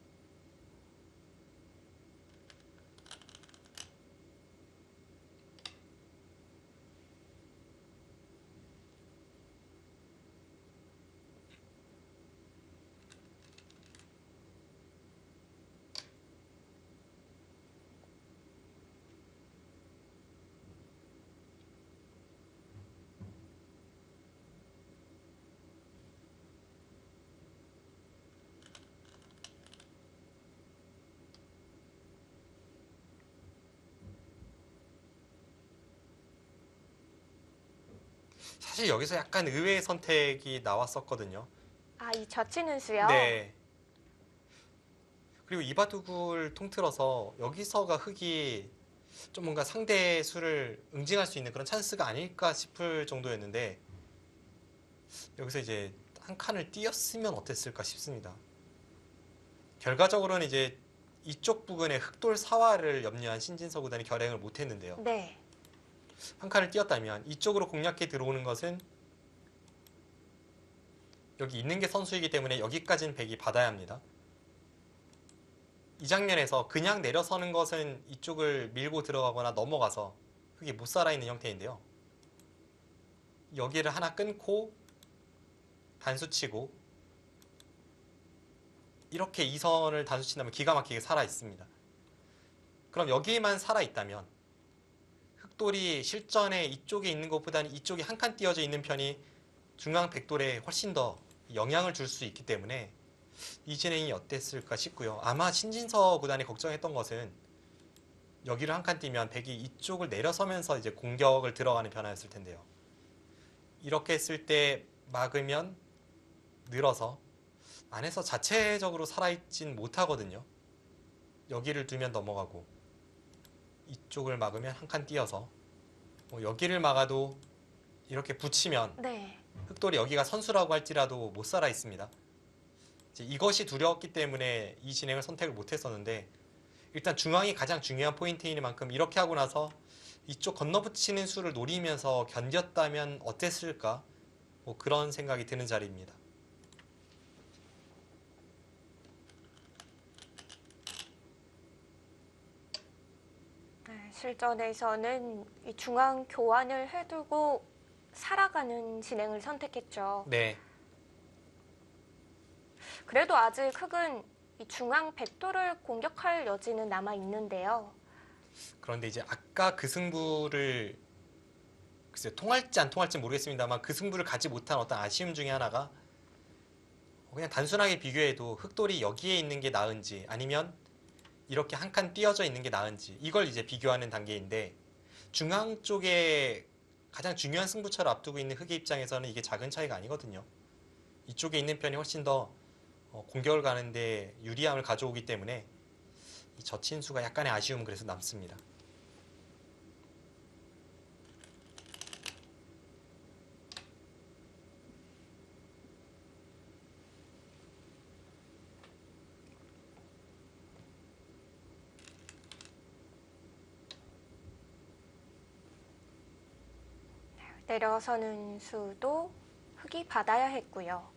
사실 여기서 약간 의외의 선택이 나왔었거든요. 아, 이 젖히는 수요? 네. 그리고 이바둑을 통틀어서 여기서가 흑이 좀 뭔가 상대의 수를 응징할 수 있는 그런 찬스가 아닐까 싶을 정도였는데 여기서 이제 한 칸을 띄었으면 어땠을까 싶습니다. 결과적으로는 이제 이쪽 부근에 흑돌 사화를 염려한 신진서 구단이 결행을 못했는데요. 네. 한 칸을 띄었다면 이쪽으로 공략해 들어오는 것은 여기 있는 게 선수이기 때문에 여기까지는 백이 받아야 합니다. 이 장면에서 그냥 내려서는 것은 이쪽을 밀고 들어가거나 넘어가서 흑이 못 살아있는 형태인데요. 여기를 하나 끊고 단수치고 이렇게 2선을 단수친다면 기가 막히게 살아있습니다. 그럼 여기만 살아있다면 흑돌이 실전에 이쪽에 있는 것보다는 이쪽이 한 칸 띄어져 있는 편이 중앙 백돌에 훨씬 더 영향을 줄 수 있기 때문에 이 진행이 어땠을까 싶고요. 아마 신진서 구단이 걱정했던 것은 여기를 한 칸 띄면 백이 이쪽을 내려서면서 이제 공격을 들어가는 변화였을 텐데요. 이렇게 했을 때 막으면 늘어서 안에서 자체적으로 살아있진 못하거든요. 여기를 두면 넘어가고 이쪽을 막으면 한 칸 띄어서 여기를 막아도 이렇게 붙이면 네. 흑돌이 여기가 선수라고 할지라도 못 살아 있습니다. 이것이 두려웠기 때문에 이 진행을 선택을 못했었는데 일단 중앙이 가장 중요한 포인트인 만큼 이렇게 하고 나서 이쪽 건너붙이는 수를 노리면서 견뎠다면 어땠을까? 뭐 그런 생각이 드는 자리입니다. 네, 실전에서는 이 중앙 교환을 해두고 살아가는 진행을 선택했죠. 네, 그래도 아직 흑은 이 중앙 백도를 공격할 여지는 남아 있는데요. 그런데 이제 아까 그 승부를 글쎄 통할지 안 통할지 모르겠습니다만 그 승부를 가지 못한 어떤 아쉬움 중에 하나가 그냥 단순하게 비교해도 흑돌이 여기에 있는 게 나은지 아니면 이렇게 한 칸 띄어져 있는 게 나은지 이걸 이제 비교하는 단계인데 중앙 쪽에 가장 중요한 승부처를 앞두고 있는 흑의 입장에서는 이게 작은 차이가 아니거든요. 이쪽에 있는 편이 훨씬 더 공격을 가는데 유리함을 가져오기 때문에 이 젖힌수가 약간의 아쉬움은 그래서 남습니다. 내려서는 수도 흑이 받아야 했고요.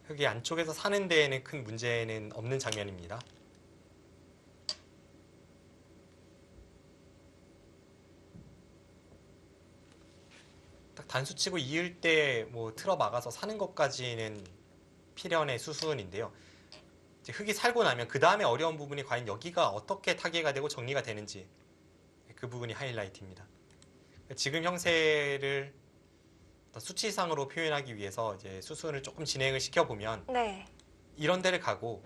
흑이 안쪽에서 사는 데에는 큰 문제는 없는 장면입니다. 딱 단수치고 이을 때 뭐 틀어 막아서 사는 것까지는 필연의 수순인데요. 이제 흑이 살고 나면 그 다음에 어려운 부분이 과연 여기가 어떻게 타개가 되고 정리가 되는지 그 부분이 하이라이트입니다. 지금 형세를 수치상으로 표현하기 위해서 이제 수순을 조금 진행을 시켜보면 네. 이런 데를 가고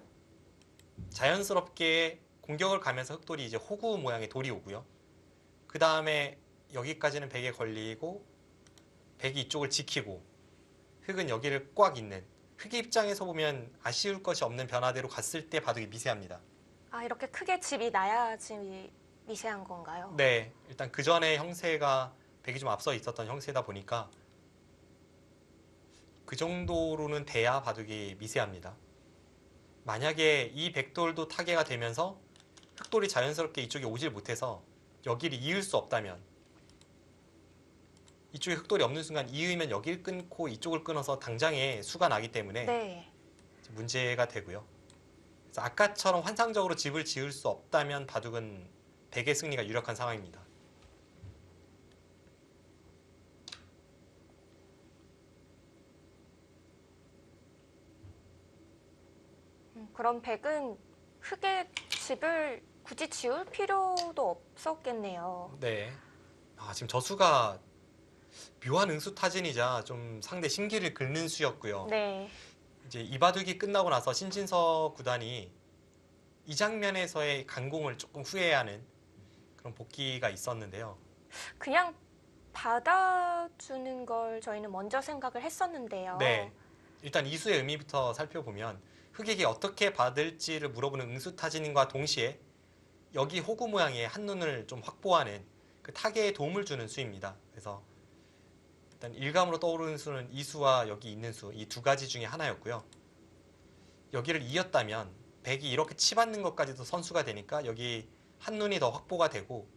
자연스럽게 공격을 가면서 흑돌이 이제 호구 모양의 돌이 오고요. 그 다음에 여기까지는 백에 걸리고 백이 이쪽을 지키고 흑은 여기를 꽉 있는 흑의 입장에서 보면 아쉬울 것이 없는 변화대로 갔을 때 바둑이 미세합니다. 아, 이렇게 크게 집이 나야지 미세한 건가요? 네, 일단 그 전에 형세가 백이 좀 앞서 있었던 형세다 보니까 그 정도로는 돼야 바둑이 미세합니다. 만약에 이 백돌도 타개가 되면서 흑돌이 자연스럽게 이쪽에 오질 못해서 여기를 이을 수 없다면 이쪽에 흑돌이 없는 순간 이으면 여기를 끊고 이쪽을 끊어서 당장에 수가 나기 때문에 네. 문제가 되고요. 그래서 아까처럼 환상적으로 집을 지을 수 없다면 바둑은 백의 승리가 유력한 상황입니다. 그럼 백은 흑의 집을 굳이 지을 필요도 없었겠네요. 네. 지금 저수가 묘한 응수타진이자 좀 상대 심기를 긁는 수였고요. 네. 이제 이 바둑이 끝나고 나서 신진서 구단이 이 장면에서의 강공을 조금 후회하는 그런 복귀가 있었는데요. 그냥 받아주는 걸 저희는 먼저 생각을 했었는데요. 네. 일단 이수의 의미부터 살펴보면 흑익이 어떻게 받을지를 물어보는 응수타진과 동시에 여기 호구 모양의 한눈을 좀 확보하는 그 타개에 도움을 주는 수입니다. 그래서 일단 일감으로 떠오르는 수는 이수와 여기 있는 수, 이 두 가지 중에 하나였고요. 여기를 이었다면 백이 이렇게 치받는 것까지도 선수가 되니까 여기 한눈이 더 확보가 되고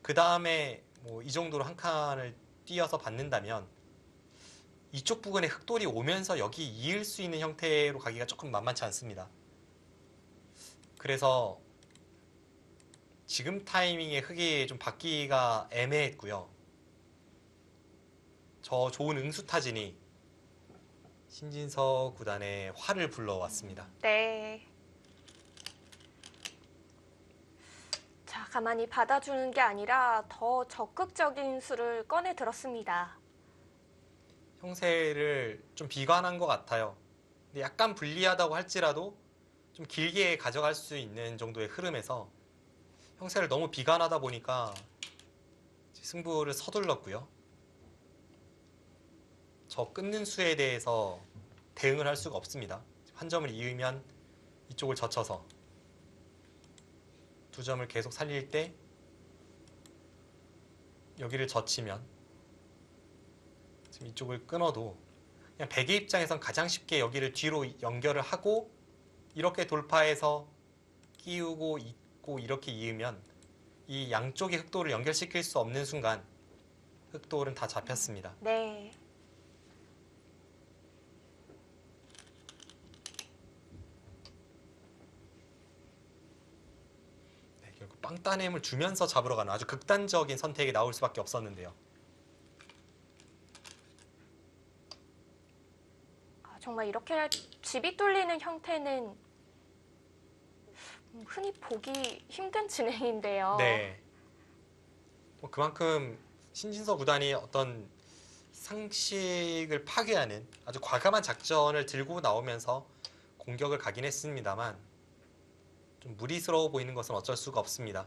그 다음에 뭐 이 정도로 한 칸을 띄어서 받는다면 이쪽 부근에 흑돌이 오면서 여기 이을 수 있는 형태로 가기가 조금 만만치 않습니다. 그래서 지금 타이밍에 흑이 좀 받기가 애매했고요. 저 좋은 응수타진이 신진서 구단의 화를 불러왔습니다. 네. 자, 가만히 받아주는 게 아니라 더 적극적인 수를 꺼내 들었습니다. 형세를 좀 비관한 것 같아요. 근데 약간 불리하다고 할지라도 좀 길게 가져갈 수 있는 정도의 흐름에서 형세를 너무 비관하다 보니까 승부를 서둘렀고요. 저 끊는 수에 대해서 대응을 할 수가 없습니다. 한 점을 이으면 이쪽을 젖혀서 두 점을 계속 살릴 때 여기를 젖히면 지금 이쪽을 끊어도 그냥 백의 입장에선 가장 쉽게 여기를 뒤로 연결을 하고 이렇게 돌파해서 끼우고 잇고 이렇게 이으면 이 양쪽의 흑돌을 연결시킬 수 없는 순간 흑돌은 다 잡혔습니다. 네. 네, 결국 빵따냄을 주면서 잡으러 가는 아주 극단적인 선택이 나올 수밖에 없었는데요. 정말 이렇게 집이 뚫리는 형태는 흔히 보기 힘든 진행인데요. 네. 뭐 그만큼 신진서 구단이 어떤 상식을 파괴하는 아주 과감한 작전을 들고 나오면서 공격을 가긴 했습니다만 좀 무리스러워 보이는 것은 어쩔 수가 없습니다.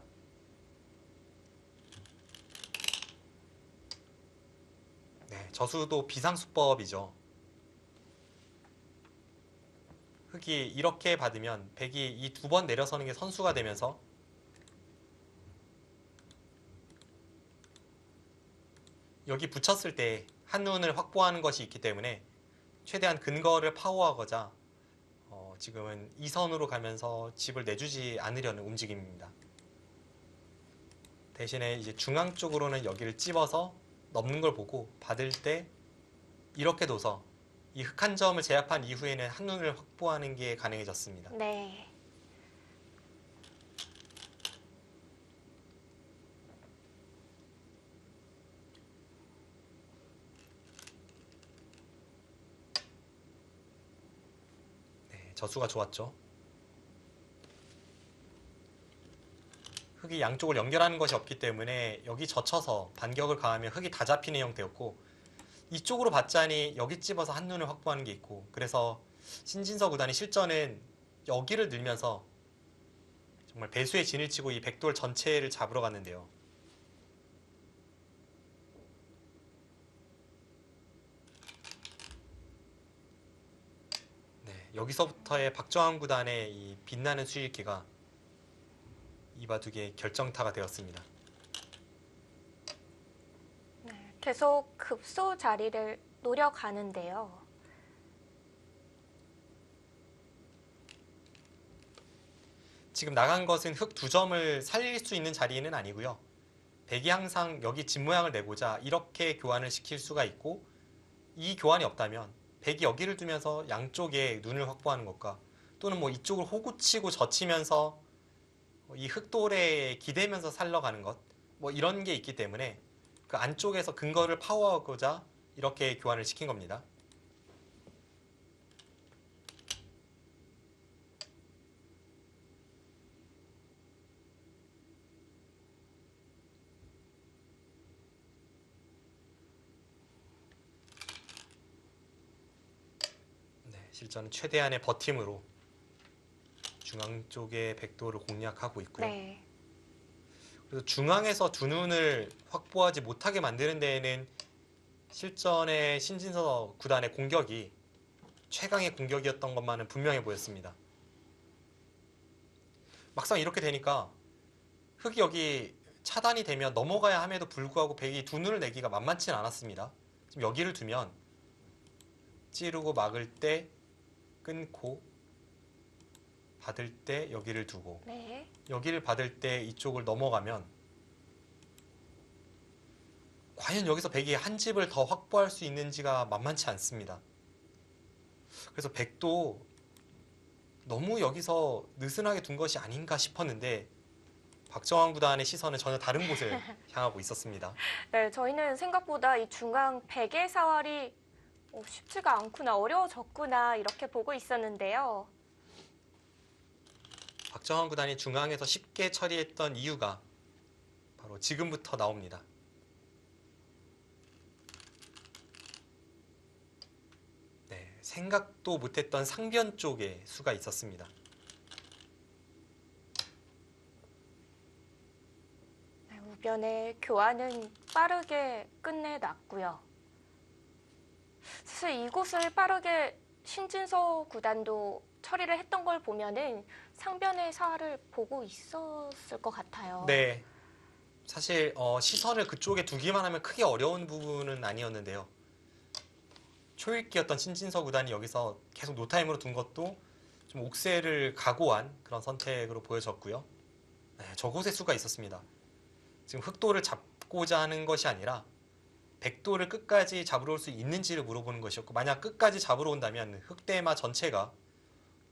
네, 저수도 비상수법이죠. 흑이 이렇게 받으면 백이 이 두 번 내려서는 게 선수가 되면서 여기 붙였을 때 한눈을 확보하는 것이 있기 때문에 최대한 근거를 파워하고자 지금은 2선으로 가면서 집을 내주지 않으려는 움직임입니다. 대신에 이제 중앙 쪽으로는 여기를 찝어서 넘는 걸 보고 받을 때 이렇게 둬서 이 흑한 점을 제압한 이후에는 한눈을 확보하는 게 가능해졌습니다. 네. 네, 저수가 좋았죠. 흑이 양쪽을 연결하는 것이 없기 때문에 여기 젖혀서 반격을 가하면 흑이 다 잡히는 형태였고 이쪽으로 받자니 여기 찝어서 한눈을 확보하는 게 있고 그래서 신진서 구단이 실전은 여기를 늘면서 정말 배수의 진을 치고 이 백돌 전체를 잡으러 갔는데요. 네, 여기서부터의 박정환 구단의 이 빛나는 수익기가 이 바둑의 결정타가 되었습니다. 네. 계속 급소 자리를 노려가는데요. 지금 나간 것은 흑 두 점을 살릴 수 있는 자리는 아니고요. 백이 항상 여기 집 모양을 내고자 이렇게 교환을 시킬 수가 있고 이 교환이 없다면 백이 여기를 두면서 양쪽에 눈을 확보하는 것과 또는 뭐 이쪽을 호구치고 젖히면서 이 흑돌에 기대면서 살러가는 것 뭐 이런 게 있기 때문에 그 안쪽에서 근거를 파워하고자 이렇게 교환을 시킨 겁니다. 네, 실전은 최대한의 버팀으로 중앙 쪽의 백도를 공략하고 있고요. 네. 그래서 중앙에서 두 눈을 확보하지 못하게 만드는 데에는 실전의 신진서 구단의 공격이 최강의 공격이었던 것만은 분명해 보였습니다. 막상 이렇게 되니까 흑이 여기 차단이 되면 넘어가야 함에도 불구하고 백이 두 눈을 내기가 만만치는 않았습니다. 지금 여기를 두면 찌르고 막을 때 끊고 받을 때 여기를 두고 네. 여기를 받을 때 이쪽을 넘어가면 과연 여기서 백이 한 집을 더 확보할 수 있는지가 만만치 않습니다. 그래서 백도 너무 여기서 느슨하게 둔 것이 아닌가 싶었는데 박정환 구단의 시선은 전혀 다른 곳을 향하고 있었습니다. 네, 저희는 생각보다 이 중앙 백의 사활이 쉽지가 않구나, 어려워졌구나 이렇게 보고 있었는데요. 박정환 구단이 중앙에서 쉽게 처리했던 이유가 바로 지금부터 나옵니다. 네, 생각도 못했던 상변 쪽에 수가 있었습니다. 네, 우변의 교환은 빠르게 끝내놨고요. 사실 이곳을 빠르게 신진서 구단도 처리를 했던 걸 보면은 상변의 사활을 보고 있었을 것 같아요. 네, 사실 시선을 그쪽에 두기만 하면 크게 어려운 부분은 아니었는데요. 초읽기였던 신진서 구단이 여기서 계속 노타임으로 둔 것도 좀 옥세를 각오한 그런 선택으로 보여졌고요. 네, 저곳에 수가 있었습니다. 지금 흑도를 잡고자 하는 것이 아니라 백도를 끝까지 잡으러 올 수 있는지를 물어보는 것이었고, 만약 끝까지 잡으러 온다면 흑대마 전체가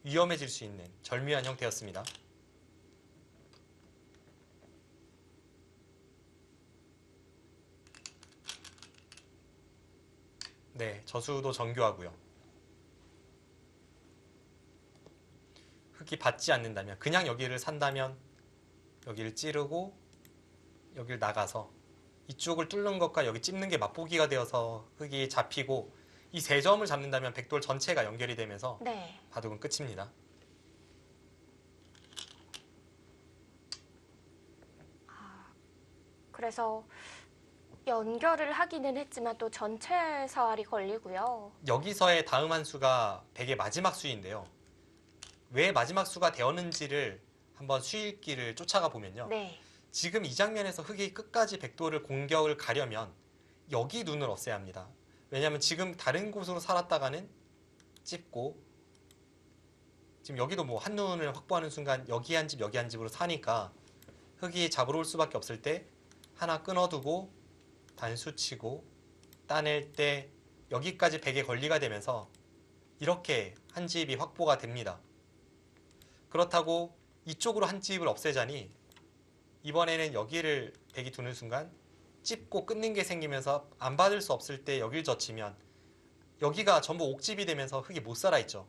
위험해질 수 있는 절묘한 형태였습니다. 네, 저수도 정교하고요. 흑이 받지 않는다면, 그냥 여기를 산다면 여기를 찌르고 여기를 나가서 이쪽을 뚫는 것과 여기 찝는 게 맛보기가 되어서 흑이 잡히고, 이 세 점을 잡는다면 백돌 전체가 연결이 되면서 네. 바둑은 끝입니다. 그래서 연결을 하기는 했지만 또 전체 사활이 걸리고요. 여기서의 다음 한 수가 백의 마지막 수인데요. 왜 마지막 수가 되었는지를 한번 수읽기를 쫓아가 보면요. 네. 지금 이 장면에서 흑이 끝까지 백도를 공격을 가려면 여기 눈을 없애야 합니다. 왜냐하면 지금 다른 곳으로 살았다가는 찝고, 지금 여기도 뭐 한 눈을 확보하는 순간 여기 한 집 여기 한 집으로 사니까 흑이 잡으러 올 수밖에 없을 때 하나 끊어두고 단수 치고 따낼 때 여기까지 백의 권리가 되면서 이렇게 한 집이 확보가 됩니다. 그렇다고 이쪽으로 한 집을 없애자니 이번에는 여기를 백이 두는 순간 찝고 끊는 게 생기면서 안 받을 수 없을 때 여길 젖히면 여기가 전부 옥집이 되면서 흑이 못 살아있죠.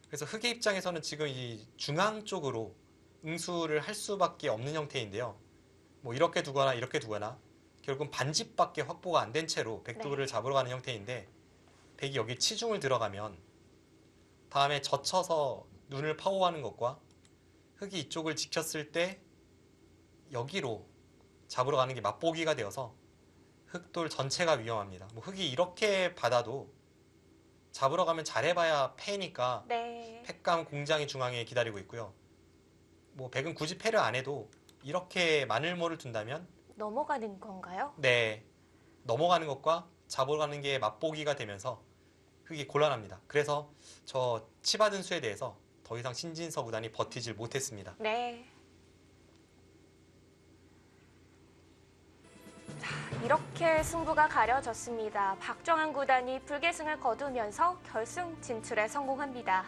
그래서 흑의 입장에서는 지금 이 중앙 쪽으로 응수를 할 수밖에 없는 형태인데요. 뭐 이렇게 두거나 이렇게 두거나 결국은 반집밖에 확보가 안 된 채로 백도를 잡으러 가는 형태인데, 백이 여기 치중을 들어가면 다음에 젖혀서 눈을 파오하는 것과 흑이 이쪽을 지켰을 때 여기로 잡으러 가는 게 맛보기가 되어서 흑돌 전체가 위험합니다. 뭐 흑이 이렇게 받아도 잡으러 가면 잘해봐야 패니까 네. 패감 공장이 중앙에 기다리고 있고요. 뭐 백은 굳이 패를 안 해도 이렇게 마늘모를 둔다면 넘어가는 건가요? 네, 넘어가는 것과 잡으러 가는 게 맛보기가 되면서 흑이 곤란합니다. 그래서 저 치받은 수에 대해서 더 이상 신진서 구단이 버티질 못했습니다. 네. 이렇게 승부가 가려졌습니다. 박정환 구단이 불계승을 거두면서 결승 진출에 성공합니다.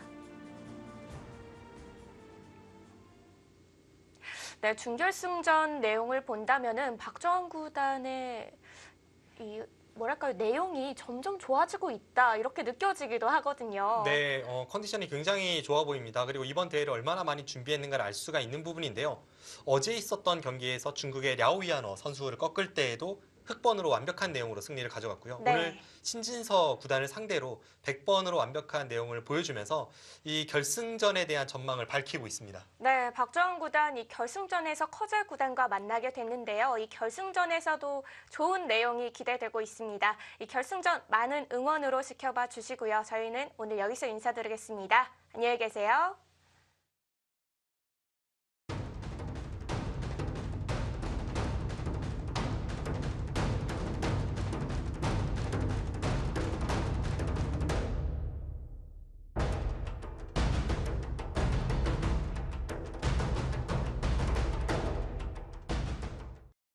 네, 준결승전 내용을 본다면은 박정환 구단의 이 뭐랄까요, 내용이 점점 좋아지고 있다 이렇게 느껴지기도 하거든요. 네, 컨디션이 굉장히 좋아 보입니다. 그리고 이번 대회를 얼마나 많이 준비했는가를 알 수가 있는 부분인데요. 어제 있었던 경기에서 중국의 랴오이아너 선수를 꺾을 때에도 흑번으로 완벽한 내용으로 승리를 가져갔고요. 네. 오늘 신진서 구단을 상대로 100번으로 완벽한 내용을 보여주면서 이 결승전에 대한 전망을 밝히고 있습니다. 네, 박정환 구단 이 결승전에서 커젤 구단과 만나게 됐는데요. 이 결승전에서도 좋은 내용이 기대되고 있습니다. 이 결승전 많은 응원으로 지켜봐 주시고요. 저희는 오늘 여기서 인사드리겠습니다. 안녕히 계세요.